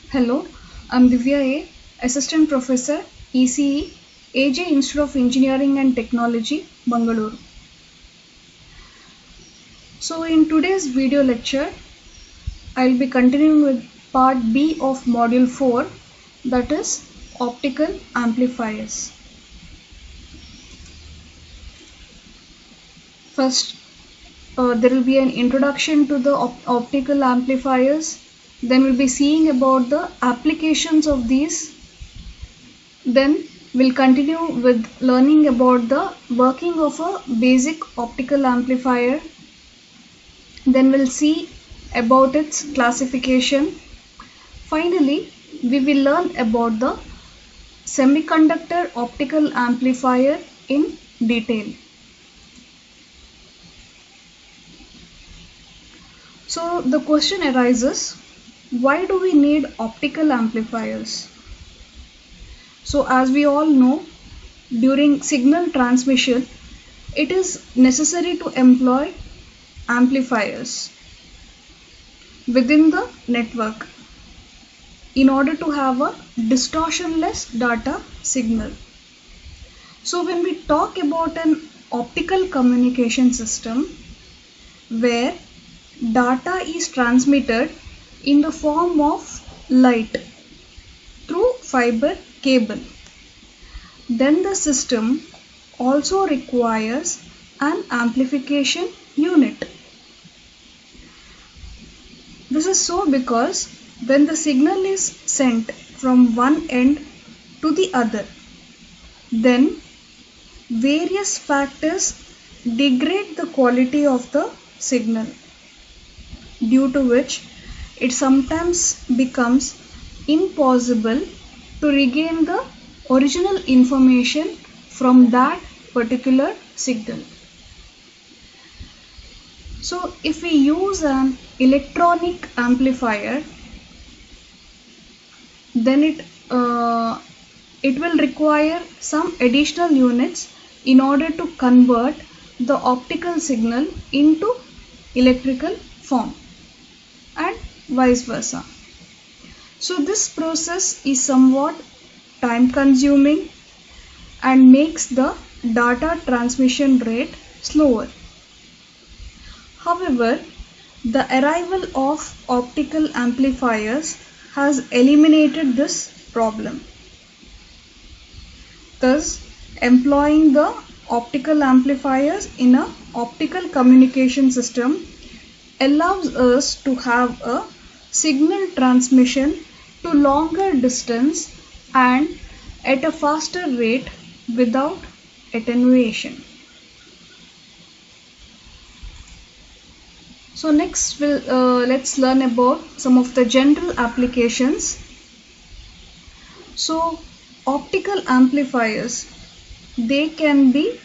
Hello, I'm Divya A, Assistant Professor, ECE, AJ Institute of Engineering and Technology, Bangalore. So, in today's video lecture, I'll be continuing with part B of Module 4, that is Optical Amplifiers. First, there will be an introduction to the optical amplifiers. Then we'll be seeing about the applications of these. Then we'll continue with learning about the working of a basic optical amplifier. Then we'll see about its classification. Finally, we will learn about the semiconductor optical amplifier in detail. So the question arises, why do we need optical amplifiers? So as we all know, during signal transmission, it is necessary to employ amplifiers within the network in order to have a distortionless data signal. So when we talk about an optical communication system where data is transmitted in the form of light through fiber cable, then the system also requires an amplification unit. This is so because when the signal is sent from one end to the other, then various factors degrade the quality of the signal, due to which it sometimes becomes impossible to regain the original information from that particular signal. So if we use an electronic amplifier, then it will require some additional units in order to convert the optical signal into electrical form and vice versa. So this process is somewhat time consuming and makes the data transmission rate slower. However, the arrival of optical amplifiers has eliminated this problem. Thus, employing the optical amplifiers in an optical communication system allows us to have a signal transmission to longer distance and at a faster rate without attenuation. So next let's learn about some of the general applications. So optical amplifiers, they can be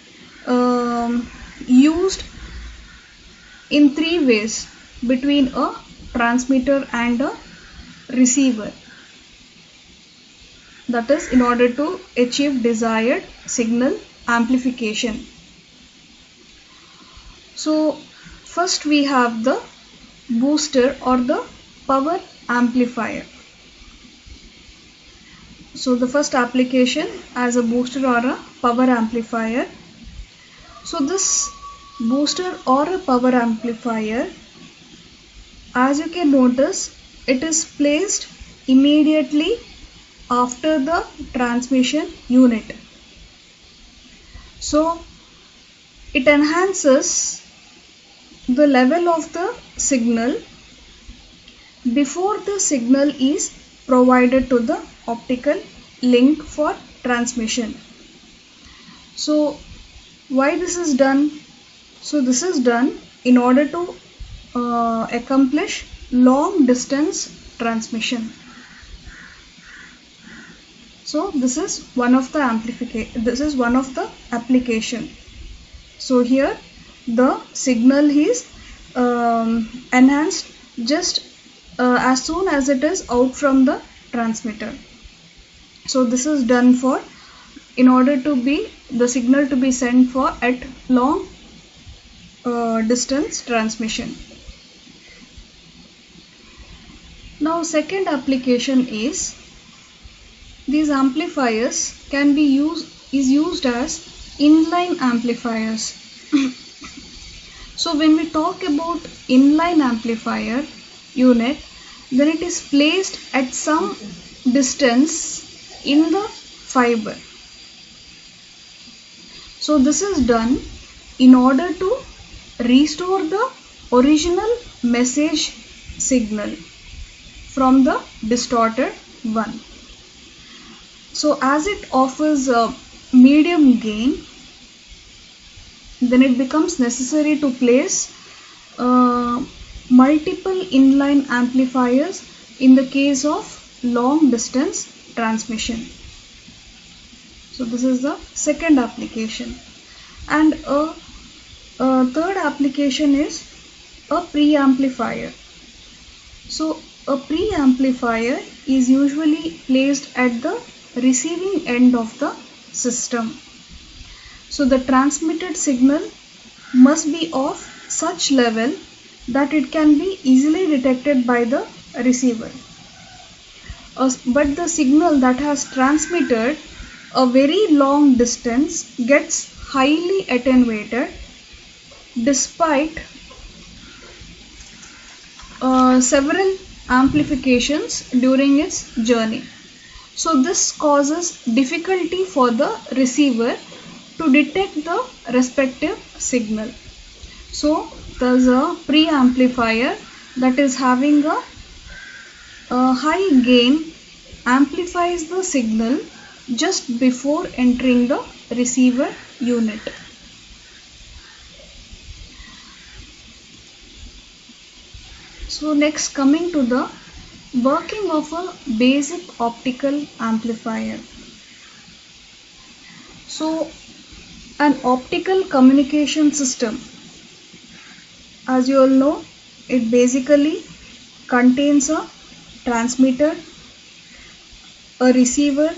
used in three ways between a transmitter and a receiver. That is, in order to achieve desired signal amplification. So first we have the booster or the power amplifier. So the first application as a booster or a power amplifier. So this booster or a power amplifier, as you can notice, it is placed immediately after the transmission unit. So it enhances the level of the signal before the signal is provided to the optical link for transmission. So why this is done? So this is done in order to accomplish long distance transmission. So this is one of the application. So here the signal is enhanced just as soon as it is out from the transmitter. So this is done for in order to be the signal to be sent for at long distance transmission. Now second application is these amplifiers can be used as inline amplifiers. So when we talk about inline amplifier unit, then it is placed at some distance in the fiber. So this is done in order to restore the original message signal from the distorted one. So as it offers a medium gain, then it becomes necessary to place multiple inline amplifiers in the case of long distance transmission. So this is the second application. And a third application is a preamplifier. So a preamplifier is usually placed at the receiving end of the system. So the transmitted signal must be of such level that it can be easily detected by the receiver. But the signal that has transmitted a very long distance gets highly attenuated despite several amplifications during its journey. So this causes difficulty for the receiver to detect the respective signal. So there's a preamplifier that is having a high gain amplifies the signal just before entering the receiver unit. So next, coming to the working of a basic optical amplifier. So an optical communication system, as you all know, it basically contains a transmitter, a receiver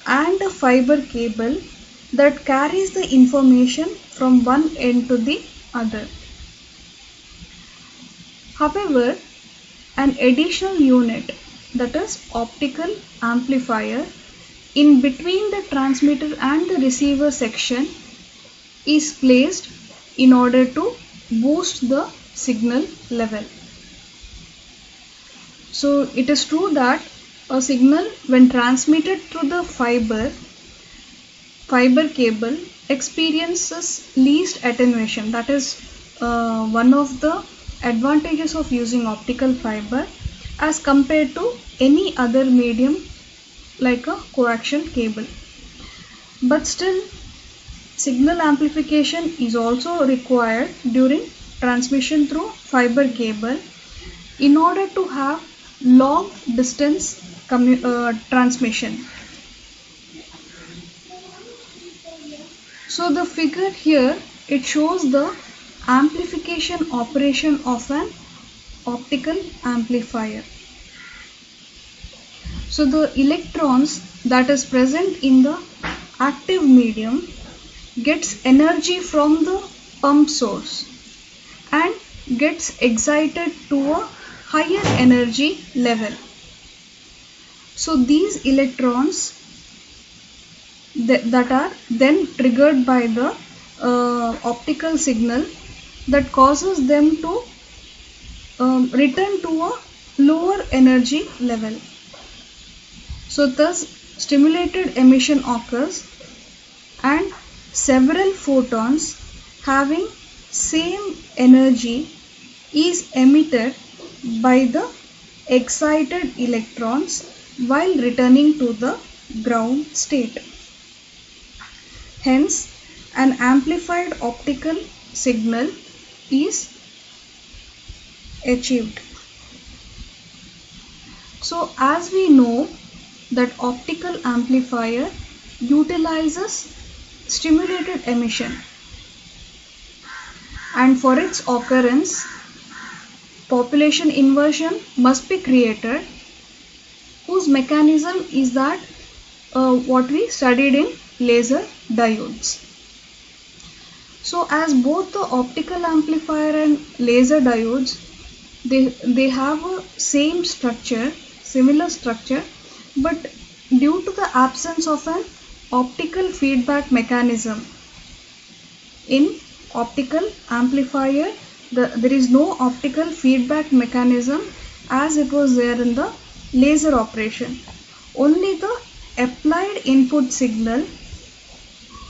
and a fiber cable that carries the information from one end to the other. However, an additional unit, that is optical amplifier, in between the transmitter and the receiver section is placed in order to boost the signal level. So it is true that a signal when transmitted through the fiber cable experiences least attenuation. That is one of the advantages of using optical fiber as compared to any other medium like a coaxial cable. But still, signal amplification is also required during transmission through fiber cable in order to have long distance transmission. So the figure here, it shows the amplification operation of an optical amplifier. So the electrons that is present in the active medium gets energy from the pump source and gets excited to a higher energy level. So these electrons that are then triggered by the optical signal that causes them to return to a lower energy level. So thus stimulated emission occurs and several photons having same energy is emitted by the excited electrons while returning to the ground state. Hence, an amplified optical signal is achieved. So as we know that optical amplifier utilizes stimulated emission, and for its occurrence population inversion must be created, whose mechanism is that what we studied in laser diodes. So as both the optical amplifier and laser diodes they have a similar structure, but due to the absence of an optical feedback mechanism in optical amplifier, there is no optical feedback mechanism as it was there in the laser operation. Only the applied input signal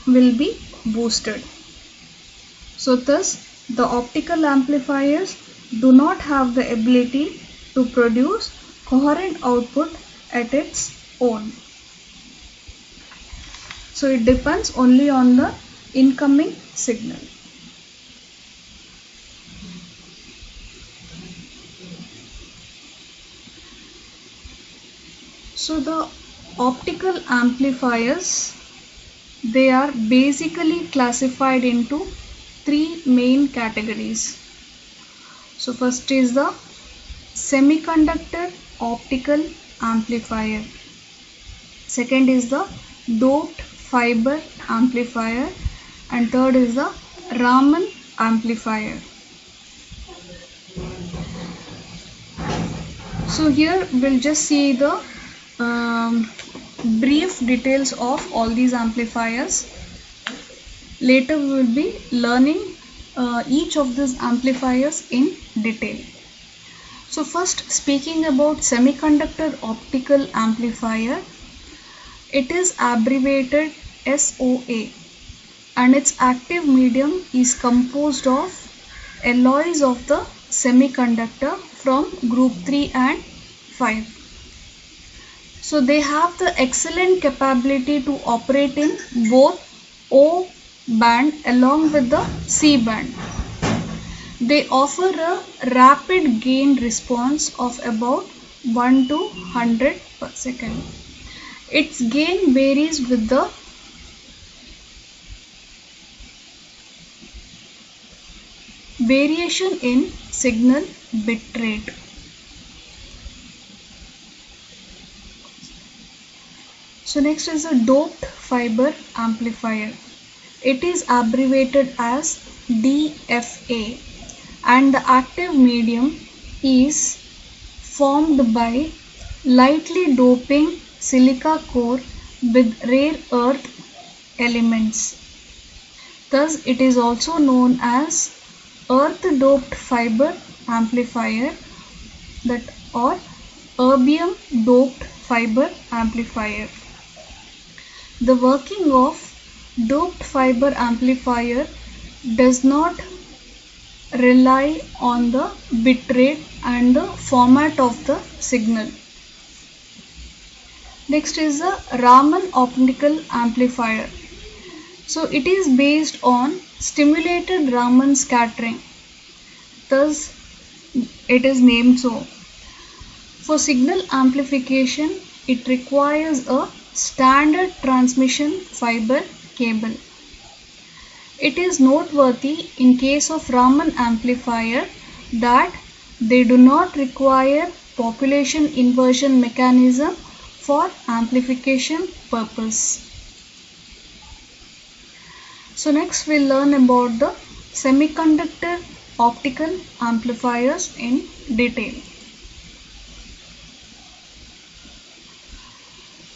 will be boosted. So thus the optical amplifiers do not have the ability to produce coherent output at its own. So it depends only on the incoming signal. So the optical amplifiers, they are basically classified into three main categories. So first is the semiconductor optical amplifier. Second is the doped fiber amplifier, and third is the Raman amplifier. So here we'll just see the brief details of all these amplifiers. Later we will be learning each of these amplifiers in detail. So first, speaking about semiconductor optical amplifier, it is abbreviated SOA, and its active medium is composed of alloys of the semiconductor from group 3 and 5. So they have the excellent capability to operate in both O band along with the C band. They offer a rapid gain response of about 1 to 100 per second. Its gain varies with the variation in signal bit rate. So next is a doped fiber amplifier. It is abbreviated as DFA, and the active medium is formed by lightly doping silica core with rare earth elements. Thus it is also known as earth doped fiber amplifier, or erbium doped fiber amplifier. The working of doped fiber amplifier does not rely on the bit rate and the format of the signal. Next is the Raman optical amplifier. So it is based on stimulated Raman scattering. Thus it is named so. For signal amplification, it requires a standard transmission fiber cable. It is noteworthy in case of Raman amplifier that they do not require population inversion mechanism for amplification purpose. So next we'll learn about the semiconductor optical amplifiers in detail.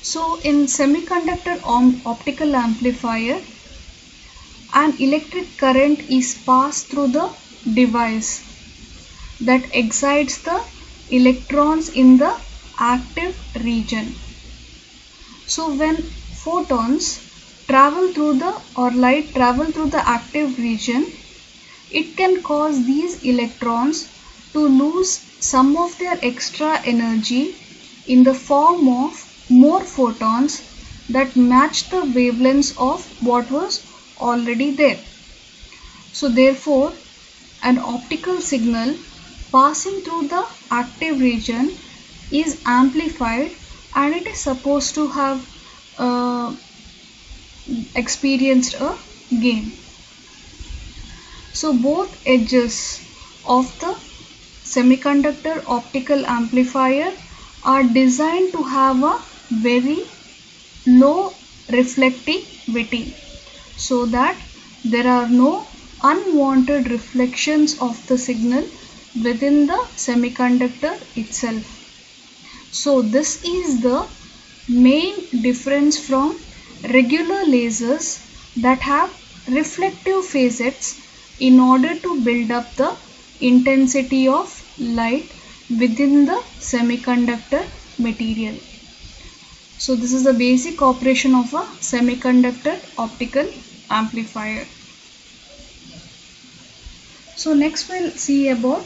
So in semiconductor optical amplifier, an electric current is passed through the device that excites the electrons in the active region. So when photons travel through light travel through the active region, it can cause these electrons to lose some of their extra energy in the form of more photons that match the wavelengths of what was already there. So therefore, an optical signal passing through the active region is amplified, and it is supposed to have experienced a gain. So both edges of the semiconductor optical amplifier are designed to have a very low reflectivity, so that there are no unwanted reflections of the signal within the semiconductor itself. So this is the main difference from regular lasers that have reflective facets in order to build up the intensity of light within the semiconductor material. So this is the basic operation of a semiconductor optical amplifier. So next we'll see about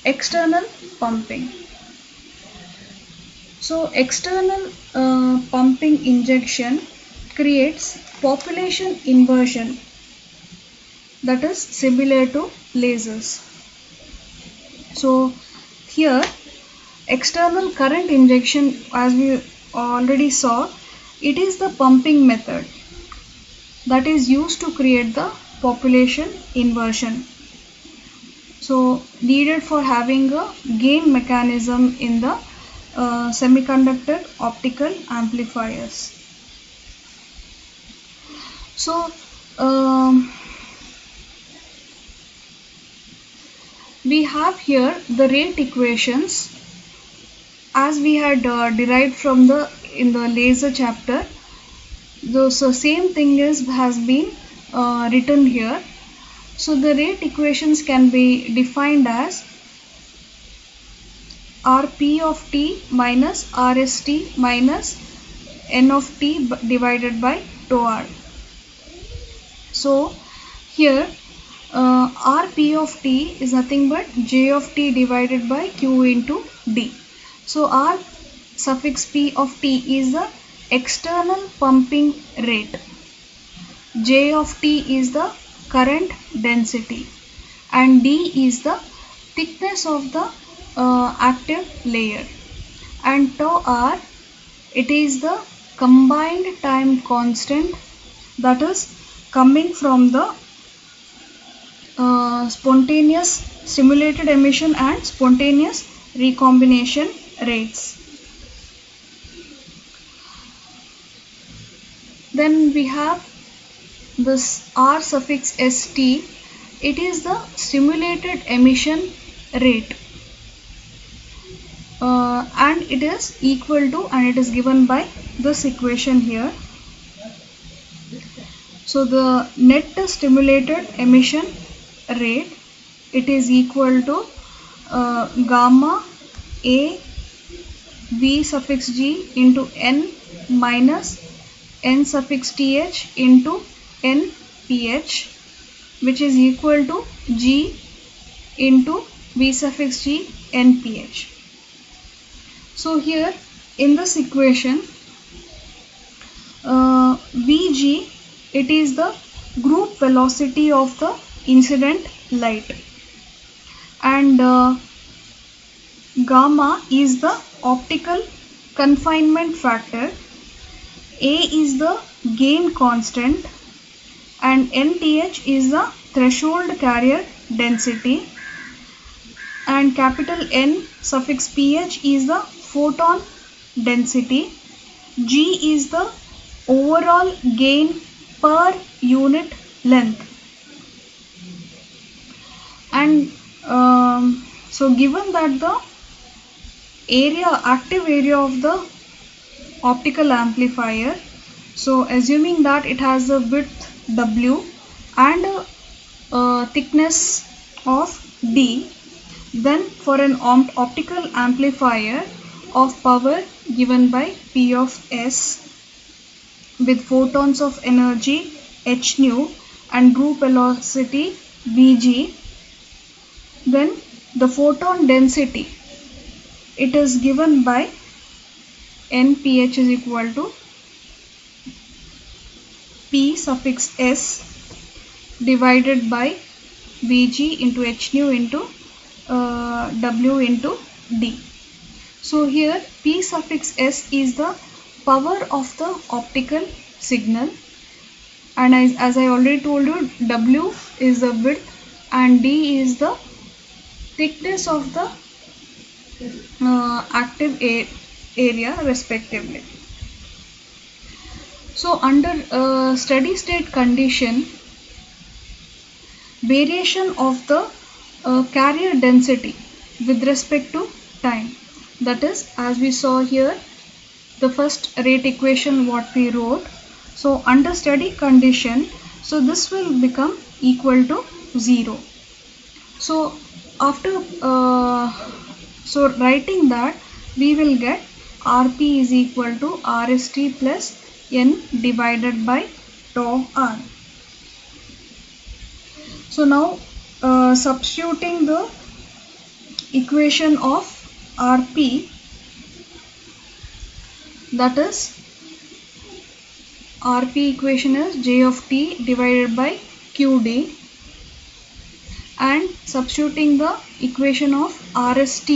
external pumping. So external pumping injection creates population inversion, that is similar to lasers. So here external current injection, as we already saw, it is the pumping method that is used to create the population inversion. So needed for having a gain mechanism in the semiconductor optical amplifiers. So we have here the rate equations as we had derived from in the laser chapter. So same thing has been written here. So the rate equations can be defined as Rp of t minus Rst minus n of t divided by tau r. So here Rp of t is nothing but J of t divided by Q into D. So R suffix P of t is the external pumping rate. J of t is the current density and D is the thickness of the active layer, and tau r, it is the combined time constant that is coming from the spontaneous stimulated emission and spontaneous recombination rates. Then we have this R suffix St, it is the stimulated emission rate and it is equal to, and it is given by this equation here. So the net stimulated emission rate, it is equal to gamma A V suffix G into N minus N suffix TH into N PH, which is equal to G into V suffix G N PH. So here in this equation Vg, it is the group velocity of the incident light, and gamma is the optical confinement factor, A is the gain constant, and NTH is the threshold carrier density, and capital N suffix PH is the photon density, G is the overall gain per unit length. And so given that the active area of the optical amplifier, so assuming that it has a width W and a thickness of D, then for an optical amplifier of power given by P of S with photons of energy h nu and group velocity Vg, then the photon density, it is given by NPH is equal to P suffix S divided by Vg into h nu into W into D. So here P suffix S is the power of the optical signal, and as I already told you, W is the width and D is the thickness of the active area respectively. So under steady state condition, variation of the carrier density with respect to time. That is, as we saw here, the first rate equation what we wrote. So under steady condition, so this will become equal to 0. So after writing that, we will get Rp is equal to Rst plus N divided by tau R. So now substituting the equation of Rp, that is Rp equation is J of t divided by Qd, and substituting the equation of Rst,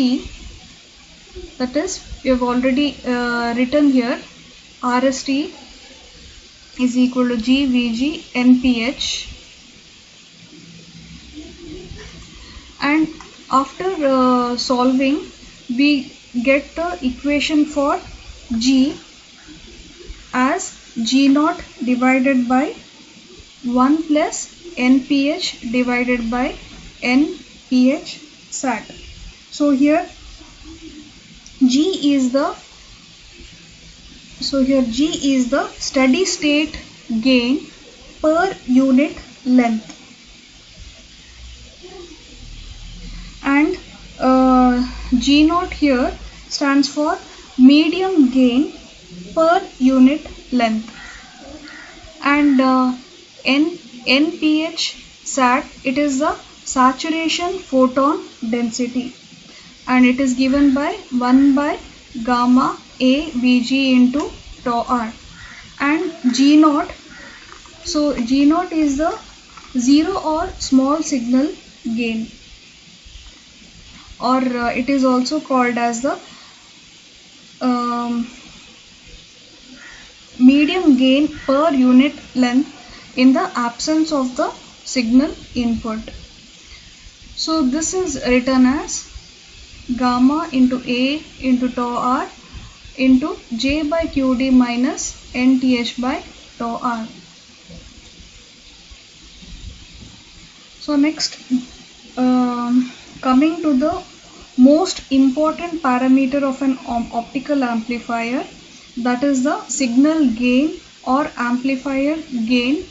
that is we have already written here, Rst is equal to GVG NPH, and after solving we get the equation for G as G0 divided by 1 plus NPH divided by NPH sat. So here G is the steady state gain per unit length, and G0 here stands for medium gain per unit length, and NPH sat, it is the saturation photon density, and it is given by 1 by gamma A Vg into tau R, and G0, so G0 is the zero or small signal gain, or it is also called as the medium gain per unit length in the absence of the signal input. So this is written as gamma into A into tau R into J by Qd minus NTH by tau R. So next, coming to the most important parameter of an optical amplifier, that is the signal gain or amplifier gain,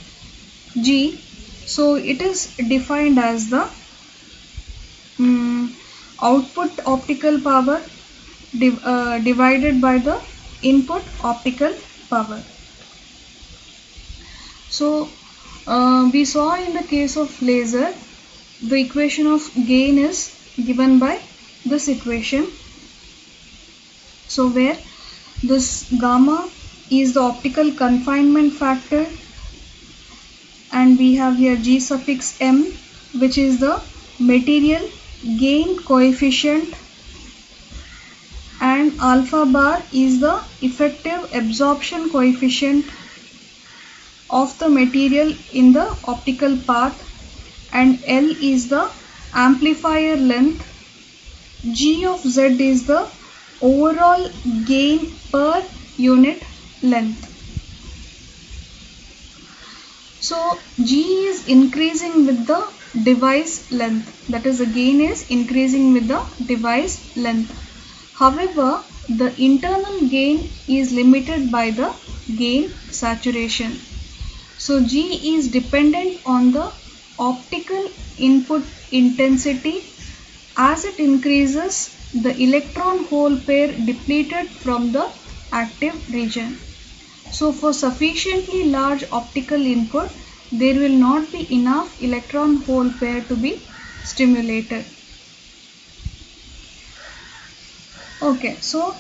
G. So it is defined as the output optical power divided by the input optical power. So we saw in the case of laser, the equation of gain is given by this equation. So where this gamma is the optical confinement factor, and we have here G suffix m, which is the material gain coefficient, and alpha bar is the effective absorption coefficient of the material in the optical path, and L is the amplifier length, G of Z is the overall gain per unit length. So G is increasing with the device length, that is the gain is increasing with the device length. However, the internal gain is limited by the gain saturation. So G is dependent on the optical input intensity. As it increases, the electron hole pair depleted from the active region. So for sufficiently large optical input, there will not be enough electron hole pair to be stimulated. Okay, so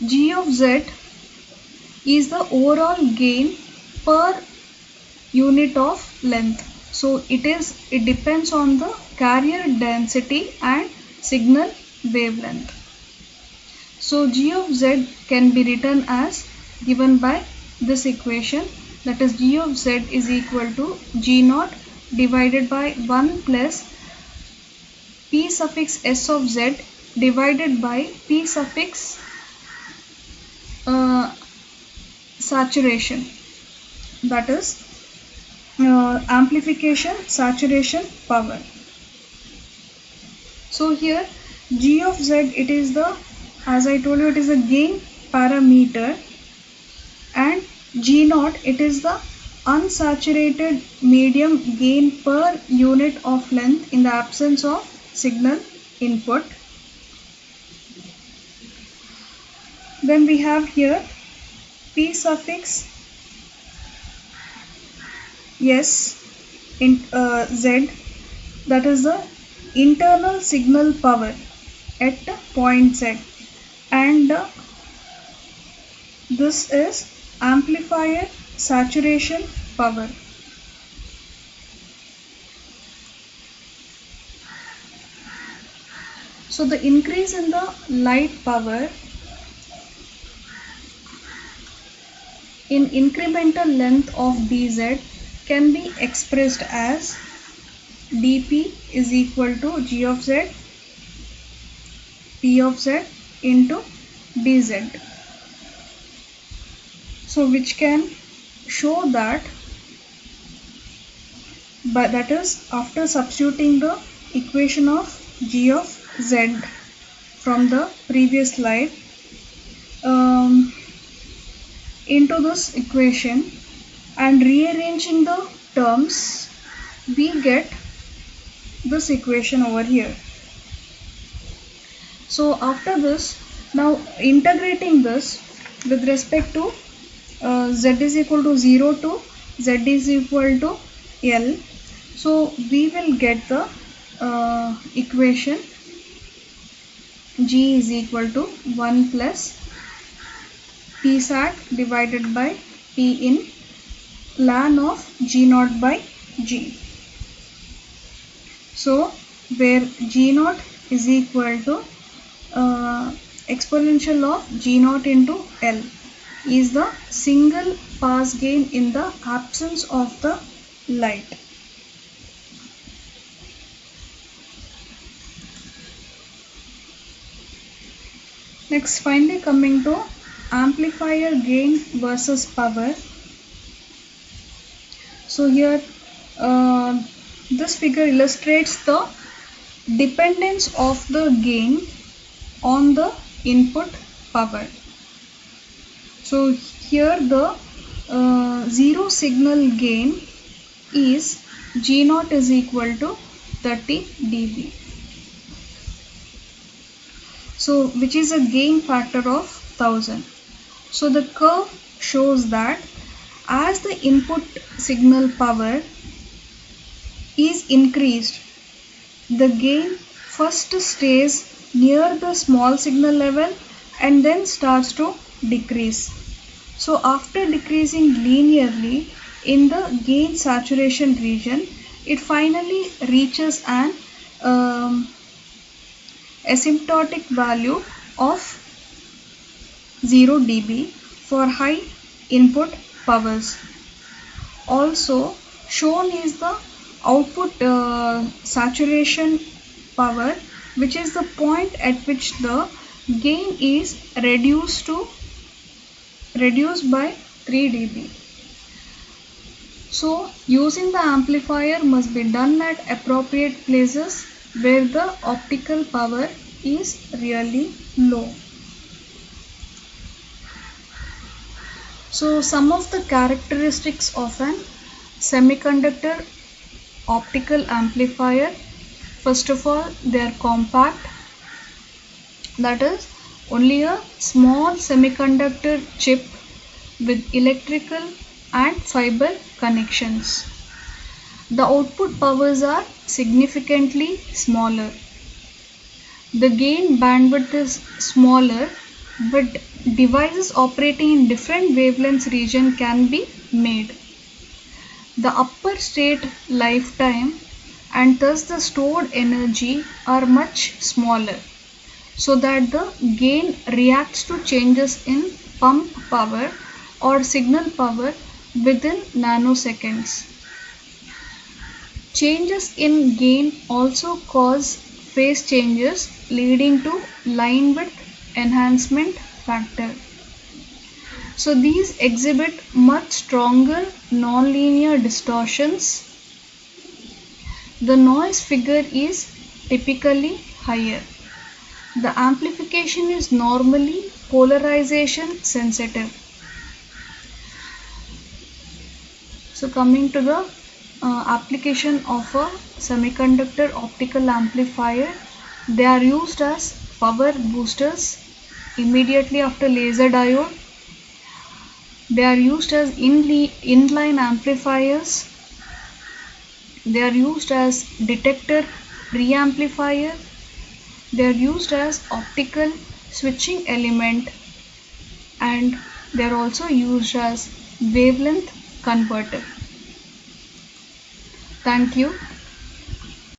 G of Z is the overall gain per unit of length. So it depends on the carrier density and signal wavelength. So G of Z can be written as given by this equation, that is G of Z is equal to G0 divided by 1 plus P suffix S of Z divided by P suffix saturation, that is amplification saturation power. So here G of Z, it is the, as I told you, it is a gain parameter, and G naught, it is the unsaturated medium gain per unit of length in the absence of signal input. Then we have here P suffix S in Z, that is the internal signal power at point Z, and this is amplifier saturation power. So the increase in the light power in incremental length of dz can be expressed as dp is equal to g of z p of z into dz. So which can show that, but that is after substituting the equation of g of z from the previous slide into this equation and rearranging the terms, we get this equation over here. So after this, now integrating this with respect to z is equal to 0 to z is equal to L, so we will get the equation G is equal to 1 plus P sat divided by P in ln of G naught by G. So where G naught is equal to exponential of G naught into L is the single pass gain in the absence of the light. Next, finally coming to amplifier gain versus power. So here this figure illustrates the dependence of the gain on the input power. So here the zero signal gain is G naught is equal to 30 dB. So which is a gain factor of 1000. So the curve shows that as the input signal power is increased, the gain first stays near the small signal level and then starts to decrease. So after decreasing linearly in the gain saturation region, it finally reaches an asymptotic value of 0 dB for high input powers. Also shown is the output saturation power, which is the point at which the gain is reduced by 3 dB. So using the amplifier must be done at appropriate places where the optical power is really low. So some of the characteristics of an semiconductor optical amplifier: first of all, they are compact, that is only a small semiconductor chip with electrical and fiber connections. The output powers are significantly smaller. The gain bandwidth is smaller, but devices operating in different wavelengths region can be made. The upper state lifetime and thus the stored energy are much smaller, so that the gain reacts to changes in pump power or signal power within nanoseconds. Changes in gain also cause phase changes, leading to line width enhancement factor. So these exhibit much stronger nonlinear distortions. The noise figure is typically higher. The amplification is normally polarization sensitive. So coming to the application of a semiconductor optical amplifier, they are used as power boosters immediately after laser diode. They are used as inline amplifiers. They are used as detector preamplifier. They are used as optical switching element, and they are also used as wavelength converter. Thank you.